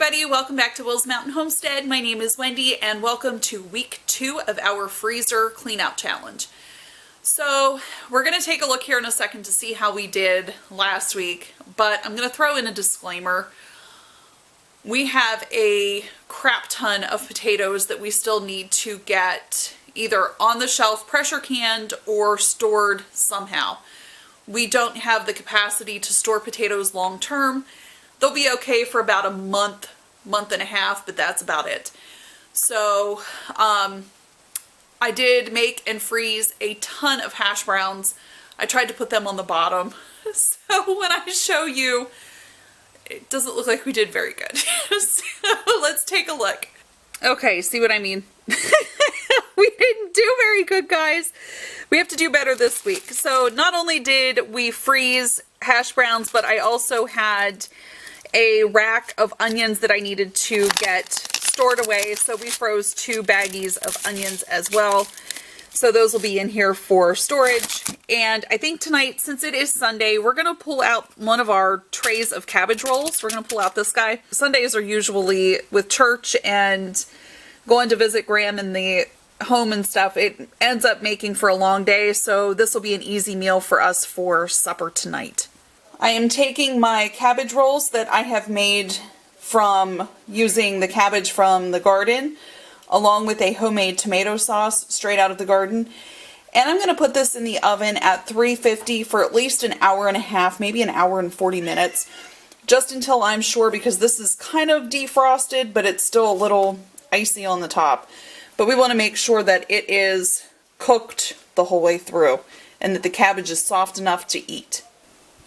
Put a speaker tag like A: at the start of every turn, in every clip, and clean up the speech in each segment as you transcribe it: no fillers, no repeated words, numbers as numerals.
A: everybody, welcome back to Will's Mountain Homestead. My name is Wendy and welcome to week 2 of our freezer clean out challenge. So we're going to take a look here in a second to see how we did last week, but I'm going to throw in a disclaimer. We have a crap ton of potatoes that we still need to get either on the shelf, pressure canned, or stored somehow. We don't have the capacity to store potatoes long term. They'll be okay for about a month and a half, but that's about it. So I did make and freeze a ton of hash browns. I tried to put them on the bottom. So when I show you, it doesn't look like we did very good. So let's take a look. Okay, see what I mean? We didn't do very good, guys. We have to do better this week. So not only did we freeze hash browns, but I also had a rack of onions that I needed to get stored away. So we froze 2 baggies of onions as well. So those will be in here for storage. And I think tonight, since it is Sunday, we're going to pull out one of our trays of cabbage rolls. We're going to pull out this guy. Sundays are usually with church and going to visit Graham in the home and stuff. It ends up making for a long day. So this will be an easy meal for us for supper tonight. I am taking my cabbage rolls that I have made from using the cabbage from the garden, along with a homemade tomato sauce straight out of the garden. And I'm going to put this in the oven at 350 for at least an hour and a half, maybe an hour and 40 minutes, just until I'm sure, because this is kind of defrosted, but it's still a little icy on the top. But we want to make sure that it is cooked the whole way through and that the cabbage is soft enough to eat.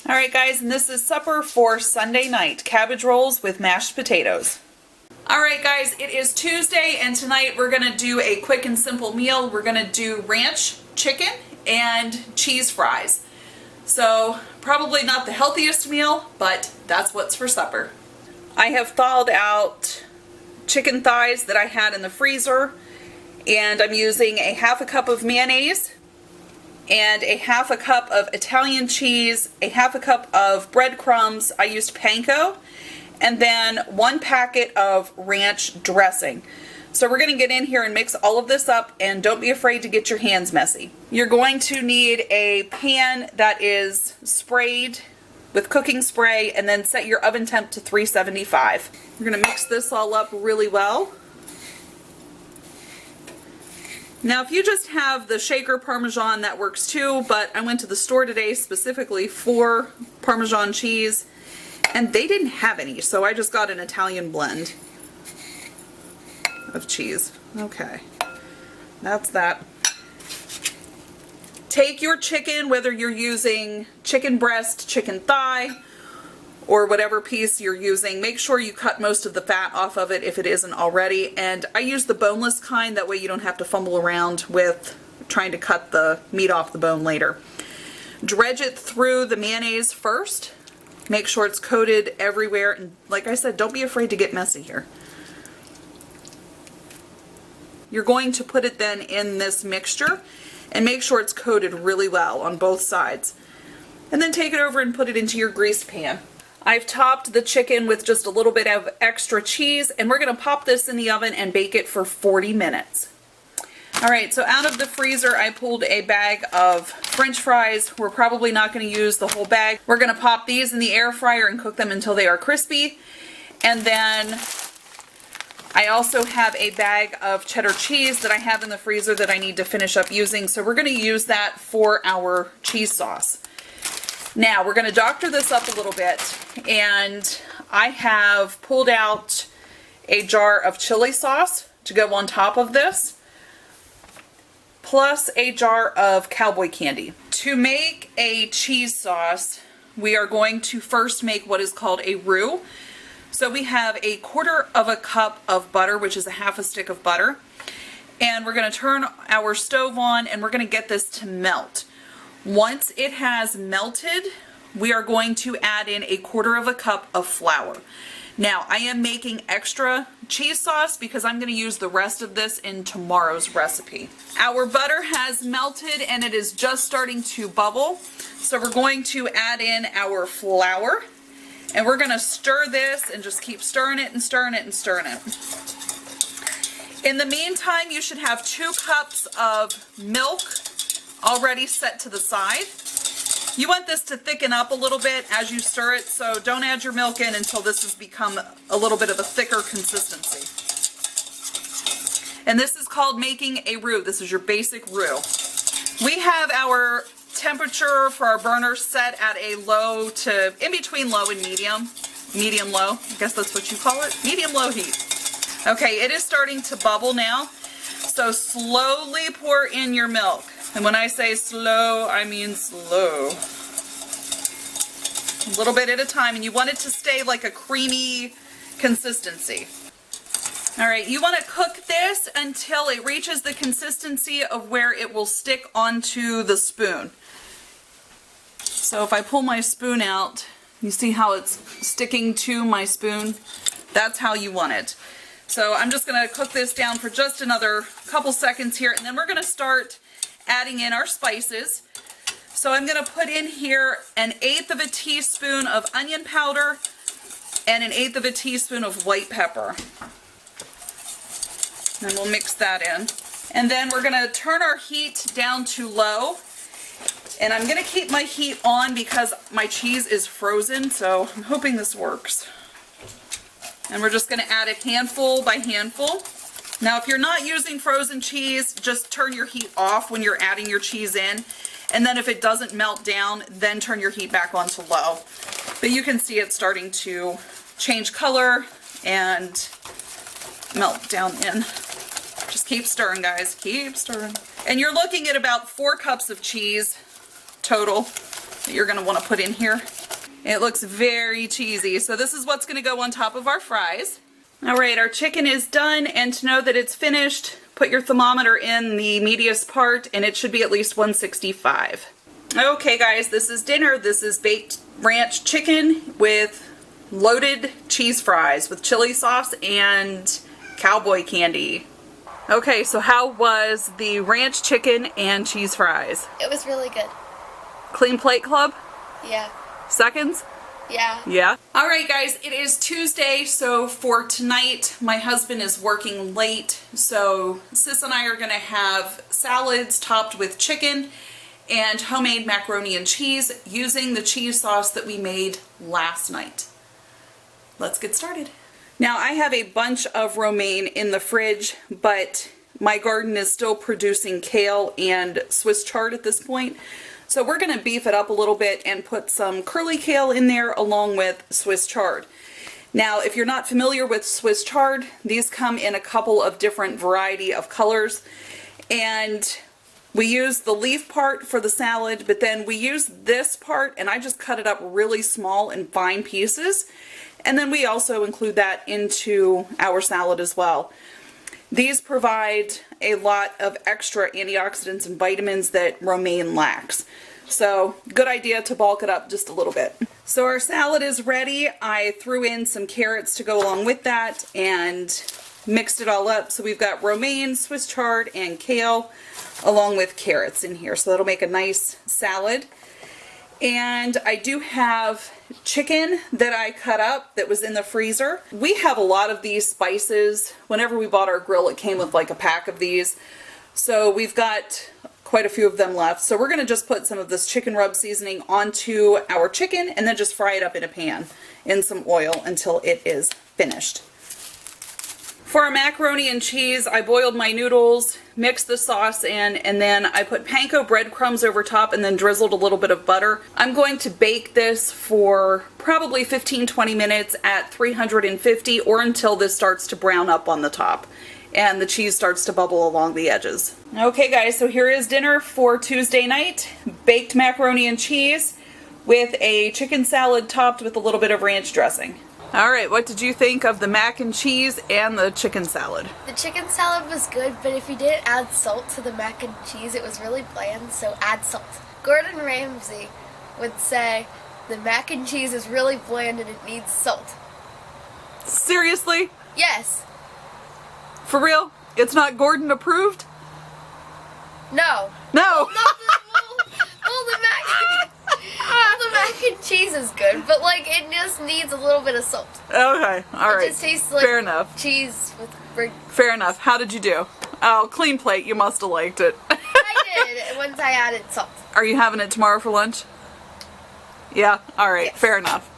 A: Alright guys, and this is supper for Sunday night. Cabbage rolls with mashed potatoes. Alright guys, it is Tuesday and tonight we're going to do a quick and simple meal. We're going to do ranch chicken and cheese fries. So probably not the healthiest meal, but that's what's for supper. I have thawed out chicken thighs that I had in the freezer, and I'm using a half a cup of mayonnaise and a half a cup of Italian cheese, a half a cup of breadcrumbs. I used panko, and then 1 packet of ranch dressing. So we're going to get in here and mix all of this up, and don't be afraid to get your hands messy. You're going to need a pan that is sprayed with cooking spray, and then set your oven temp to 375. We're going to mix this all up really well. Now if you just have the shaker Parmesan, that works too, but I went to the store today specifically for Parmesan cheese and they didn't have any, so I just got an Italian blend of cheese. Okay, that's that. Take your chicken, whether you're using chicken breast, chicken thigh, or whatever piece you're using, make sure you cut most of the fat off of it if it isn't already. And I use the boneless kind, that way you don't have to fumble around with trying to cut the meat off the bone later. Dredge it through the mayonnaise first. Make sure it's coated everywhere, and like I said, don't be afraid to get messy here. You're going to put it then in this mixture and make sure it's coated really well on both sides. And then take it over and put it into your greased pan. I've topped the chicken with just a little bit of extra cheese, and we're going to pop this in the oven and bake it for 40 minutes. Alright, so out of the freezer I pulled a bag of French fries. We're probably not going to use the whole bag. We're going to pop these in the air fryer and cook them until they are crispy. And then I also have a bag of cheddar cheese that I have in the freezer that I need to finish up using. So we're going to use that for our cheese sauce. Now we're going to doctor this up a little bit, and I have pulled out a jar of chili sauce to go on top of this, plus a jar of cowboy candy. To make a cheese sauce, we are going to first make what is called a roux. So we have 1/4 cup of butter, which is a half a stick of butter, and we're going to turn our stove on and we're going to get this to melt. Once it has melted, we are going to add in 1/4 cup of flour. Now, I am making extra cheese sauce because I'm going to use the rest of this in tomorrow's recipe. Our butter has melted and it is just starting to bubble. So we're going to add in our flour, And we're gonna stir this and just keep stirring it and stirring it and stirring it. In the meantime, you should have 2 cups of milk already set to the side. You want this to thicken up a little bit as you stir it, so don't add your milk in until this has become a little bit of a thicker consistency. And this is called making a roux. This is your basic roux. We have our temperature for our burner set at a low to in between low and medium low. I guess that's what you call it, medium low heat. Okay, it is starting to bubble now, so slowly pour in your milk. And when I say slow, I mean slow. A little bit at a time, and you want it to stay like a creamy consistency. All right, you want to cook this until it reaches the consistency of where it will stick onto the spoon. So if I pull my spoon out, you see how it's sticking to my spoon? That's how you want it. So I'm just going to cook this down for just another couple seconds here, and then we're going to start adding in our spices. So I'm going to put in here 1/8 of a teaspoon of onion powder and 1/8 of a teaspoon of white pepper. And we'll mix that in. And then we're going to turn our heat down to low. And I'm going to keep my heat on because my cheese is frozen, so I'm hoping this works. And we're just going to add it handful by handful. Now, if you're not using frozen cheese, just turn your heat off when you're adding your cheese in. And then if it doesn't melt down, then turn your heat back on to low. But you can see it starting to change color and melt down in. Just keep stirring, guys. Keep stirring. And you're looking at about 4 cups of cheese total that you're going to want to put in here. It looks very cheesy. So this is what's going to go on top of our fries. All right, our chicken is done, and to know that it's finished, put your thermometer in the medius part, and it should be at least 165. Okay, guys, this is dinner. This is baked ranch chicken with loaded cheese fries with chili sauce and cowboy candy. Okay, so how was the ranch chicken and cheese fries?
B: It was really good.
A: Clean Plate Club?
B: Yeah.
A: Seconds?
B: Yeah.
A: Yeah. All right, guys, it is Tuesday, so for tonight, my husband is working late, so Sis and I are going to have salads topped with chicken and homemade macaroni and cheese using the cheese sauce that we made last night. Let's get started. Now, I have a bunch of romaine in the fridge, but my garden is still producing kale and Swiss chard at this point. So we're going to beef it up a little bit and put some curly kale in there along with Swiss chard. Now, if you're not familiar with Swiss chard, these come in a couple of different variety of colors. And we use the leaf part for the salad, but then we use this part, and I just cut it up really small and fine pieces. And then we also include that into our salad as well. These provide a lot of extra antioxidants and vitamins that romaine lacks. So, good idea to bulk it up just a little bit. So our salad is ready. I threw in some carrots to go along with that and mixed it all up. So we've got romaine, Swiss chard, and kale along with carrots in here. So that'll make a nice salad. And I do have chicken that I cut up that was in the freezer. We have a lot of these spices. Whenever we bought our grill, it came with like a pack of these. So we've got quite a few of them left. So we're going to just put some of this chicken rub seasoning onto our chicken and then just fry it up in a pan in some oil until it is finished. For our macaroni and cheese, I boiled my noodles, mixed the sauce in, and then I put panko breadcrumbs over top and then drizzled a little bit of butter. I'm going to bake this for probably 15-20 minutes at 350 or until this starts to brown up on the top and the cheese starts to bubble along the edges. Okay guys, so here is dinner for Tuesday night. Baked macaroni and cheese with a chicken salad topped with a little bit of ranch dressing. All right, what did you think of the mac and cheese and the chicken salad?
B: The chicken salad was good, but if you didn't add salt to the mac and cheese, it was really bland, so add salt. Gordon Ramsay would say the mac and cheese is really bland and it needs salt.
A: Seriously?
B: Yes.
A: For real? It's not Gordon approved?
B: No.
A: No.
B: Well, the mac and cheese is good, but like it just needs a little bit of salt.
A: Okay, all right.
B: It just tastes like
A: fair enough.
B: cheese with brick.
A: Fair enough. How did you do? Oh, clean plate. You must have liked it.
B: I did once I added salt.
A: Are you having it tomorrow for lunch? Yeah? All right.
B: Yes.
A: Fair enough.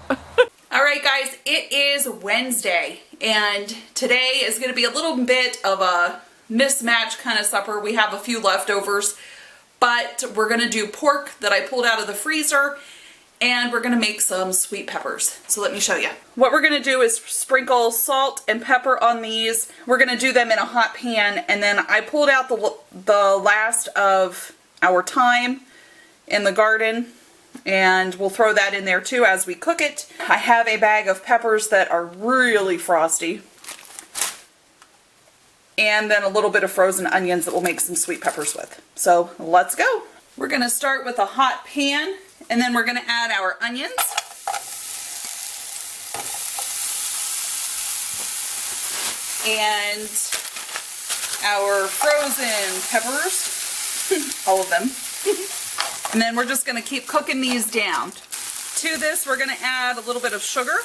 A: All right, guys. It is Wednesday, and today is going to be a little bit of a mismatch kind of supper. We have a few leftovers, but we're going to do pork that I pulled out of the freezer, and we're going to make some sweet peppers. So let me show you. What we're going to do is sprinkle salt and pepper on these. We're going to do them in a hot pan, and then I pulled out the last of our thyme in the garden, and we'll throw that in there too as we cook it. I have a bag of peppers that are really frosty, and then a little bit of frozen onions that we'll make some sweet peppers with. So let's go. We're going to start with a hot pan, and then we're going to add our onions. And our frozen peppers, all of them. And then we're just going to keep cooking these down. To this, we're going to add a little bit of sugar.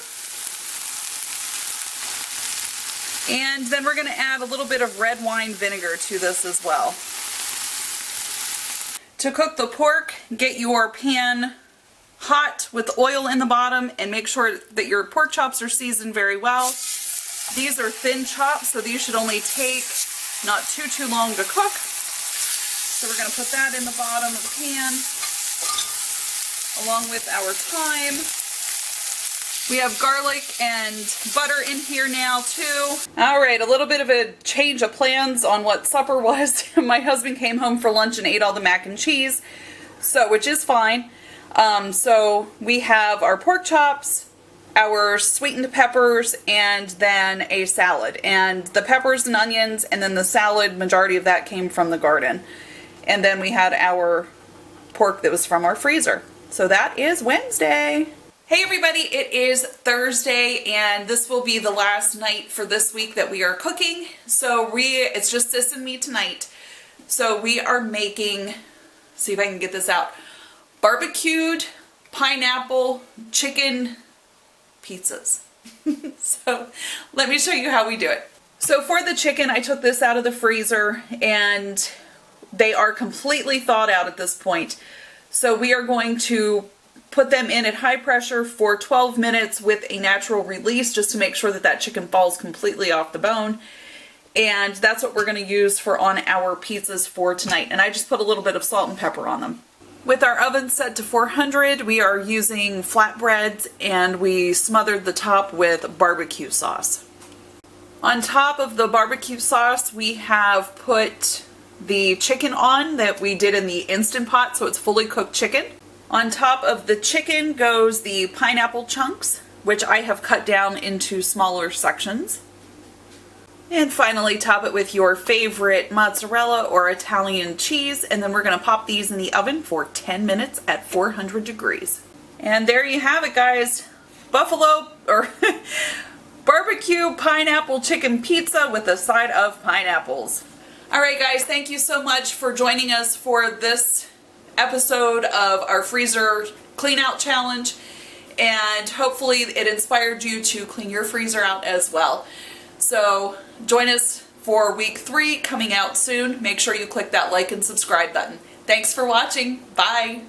A: And then we're going to add a little bit of red wine vinegar to this as well. To cook the pork, get your pan hot with oil in the bottom and make sure that your pork chops are seasoned very well. These are thin chops, so these should only take not too long to cook. So we're going to put that in the bottom of the pan along with our thyme. We have garlic and butter in here now too. All right, a little bit of a change of plans on what supper was. My husband came home for lunch and ate all the mac and cheese, so which is fine. So we have our pork chops, our sweetened peppers, and then a salad. And the peppers and onions and then the salad, majority of that came from the garden. And then we had our pork that was from our freezer. So that is Wednesday. Hey everybody, it is Thursday, and this will be the last night for this week that we are cooking. So it's just Sis and me tonight. So we are making, see if I can get this out, barbecued pineapple chicken pizzas. So let me show you how we do it. So for the chicken, I took this out of the freezer, and they are completely thawed out at this point. So we are going to put them in at high pressure for 12 minutes with a natural release, just to make sure that that chicken falls completely off the bone. And that's what we're going to use on our pizzas for tonight. And I just put a little bit of salt and pepper on them. With our oven set to 400, we are using flatbreads, and we smothered the top with barbecue sauce. On top of the barbecue sauce, we have put the chicken on that we did in the Instant Pot, so it's fully cooked chicken. On top of the chicken goes the pineapple chunks, which I have cut down into smaller sections. And finally, top it with your favorite mozzarella or Italian cheese, and then we're going to pop these in the oven for 10 minutes at 400 degrees. And there you have it, guys. Buffalo or barbecue pineapple chicken pizza with a side of pineapples. All right, guys, thank you so much for joining us for this episode of our freezer clean out challenge, and hopefully it inspired you to clean your freezer out as well. So join us for week 3 coming out soon. Make sure you click that like and subscribe button. Thanks for watching. Bye.